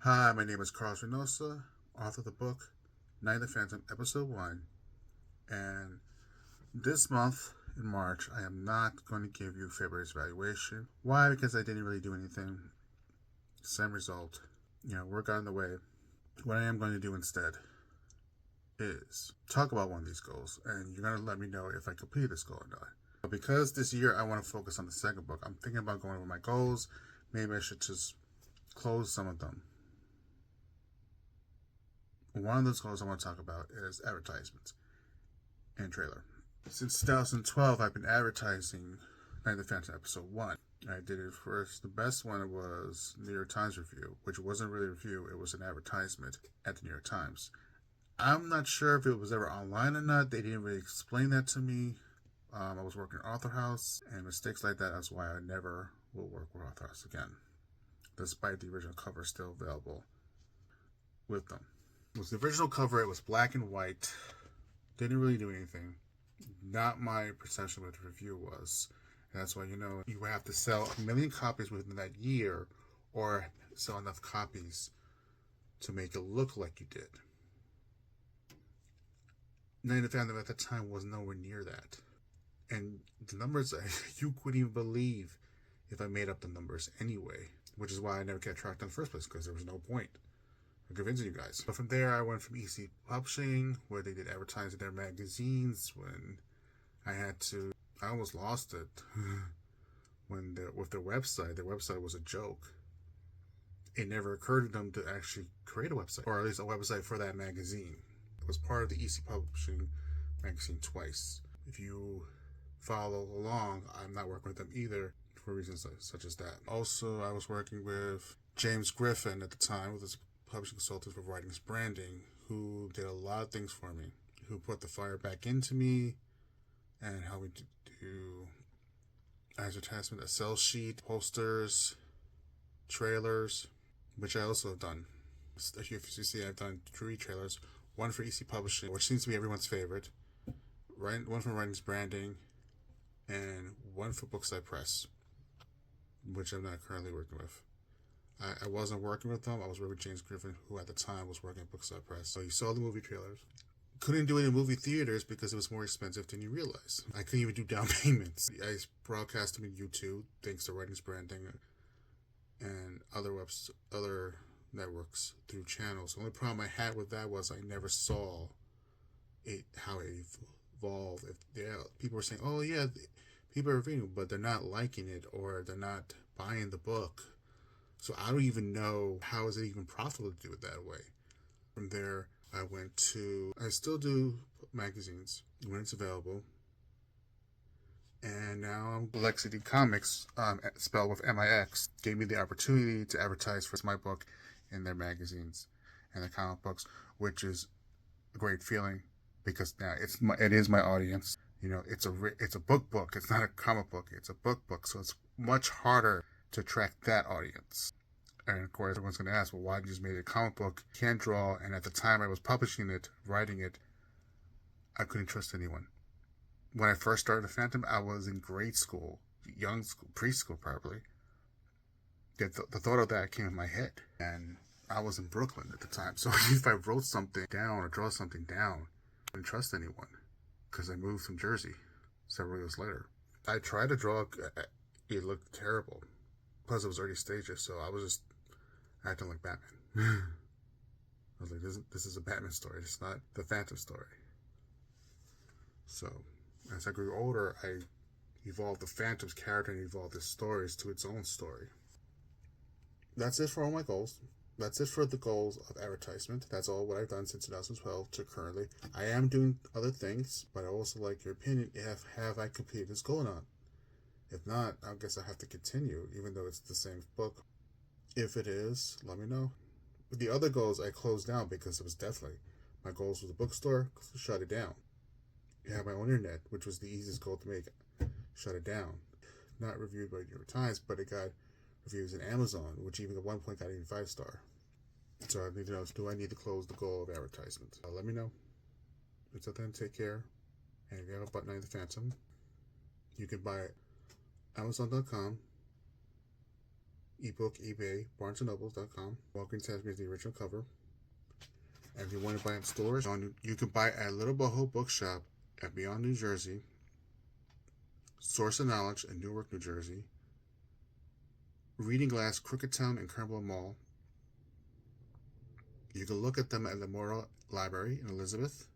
Hi, my name is Carlos Reynosa, author of the book Night of the Phantom, Episode 1. And this month, in March, I am not going to give you February's evaluation. Why? Because I didn't really do anything. Same result. Work got in the way. What I am going to do instead is talk about one of these goals, and you're going to let me know if I complete this goal or not. But because this year I want to focus on the second book, I'm thinking about going over my goals. Maybe I should just close some of them. One of those goals I want to talk about is advertisements and trailer. Since 2012, I've been advertising Night of the Phantom Episode 1. I did it first. The best one was New York Times review, which wasn't really a review, it was an advertisement at the New York Times. I'm not sure if it was ever online or not. They didn't really explain that to me. I was working at Author House, and mistakes like that, that's why I never will work with Author House again, despite the original cover still available with them. It was the original cover, it was black and white, didn't really do anything. Not my perception of what the review was. And that's why, you have to sell 1 million copies within that year or sell enough copies to make it look like you did. Night of the Phantom at the time was nowhere near that. And the numbers, you couldn't even believe if I made up the numbers anyway, which is why I never got tracked in the first place, because there was no point of convincing you guys. But from there, I went from EC Publishing, where they did advertising in their magazines, when I almost lost it with their website was a joke. It never occurred to them to actually create a website, or at least a website for that magazine. It was part of the EC Publishing magazine twice. If you follow along, I'm not working with them either for reasons such as that. Also, I was working with James Griffin at the time, with his publishing consultant for Writings Branding, who did a lot of things for me, who put the fire back into me and helped me to do advertisement, a sell sheet, posters, trailers, which I also have done. If you see, I've done 3 trailers. One for EC Publishing, which seems to be everyone's favorite. One for Writings Branding, and one for Bookside Press, which I'm not currently working with. I wasn't working with them. I was working with James Griffin, who at the time was working at Bookside Press. So you saw the movie trailers. Couldn't do it in movie theaters because it was more expensive than you realize. I couldn't even do down payments. I broadcast them in YouTube thanks to Writings Branding and other networks through channels. The only problem I had with that was I never saw how it evolved. People were saying, "Oh yeah, people are reviewing, but they're not liking it or they're not buying the book." So I don't even know how is it even profitable to do it that way. From there, I still do magazines when it's available. And now Lexity Comics, spelled with MIX, gave me the opportunity to advertise for my book in their magazines and their comic books, which is a great feeling because now it is my audience. It's a book. It's not a comic book. It's a book. So it's much harder to attract that audience. And of course, everyone's going to ask, well, why did you just make it a comic book? Can't draw. And at the time I was publishing it, writing it, I couldn't trust anyone. When I first started the Phantom, I was in grade school, young school, preschool probably. The thought of that came in my head. And I was in Brooklyn at the time. So if I wrote something down or draw something down, I didn't trust anyone because I moved from Jersey several years later. I tried to draw, it looked terrible. Plus, it was early stages, so I was just acting like Batman. I was like, this is a Batman story. It's not the Phantom story. So, as I grew older, I evolved the Phantom's character and evolved his stories to its own story. That's it for all my goals. That's it for the goals of advertisement. That's all what I've done since 2012 to currently. I am doing other things, but I also like your opinion. Have I completed this goal or not? If not, I guess I have to continue, even though it's the same book. If it is, let me know. The other goals I closed down because it was deathly. My goals was a bookstore, shut it down. You have my own internet, which was the easiest goal to make. Shut it down. Not reviewed by New York Times, but it got reviews in Amazon, which even at one point got even 5-star. So I need to know, do I need to close the goal of advertisement? Let me know. Until then, take care. And if you have a Night of the Phantom, you can buy it Amazon.com, ebook, eBay, BarnesandNobles.com. Walgreens has me as the original cover. And if you want to buy in stores, you can buy at Little Boho Bookshop at Beyond New Jersey, Source of Knowledge in Newark, New Jersey, Reading Glass, Crookedtown, and Cromwell Mall. You can look at them at the Memorial Library in Elizabeth.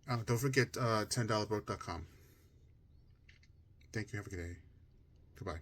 Don't forget $10book.com. Thank you. Have a good day. Goodbye.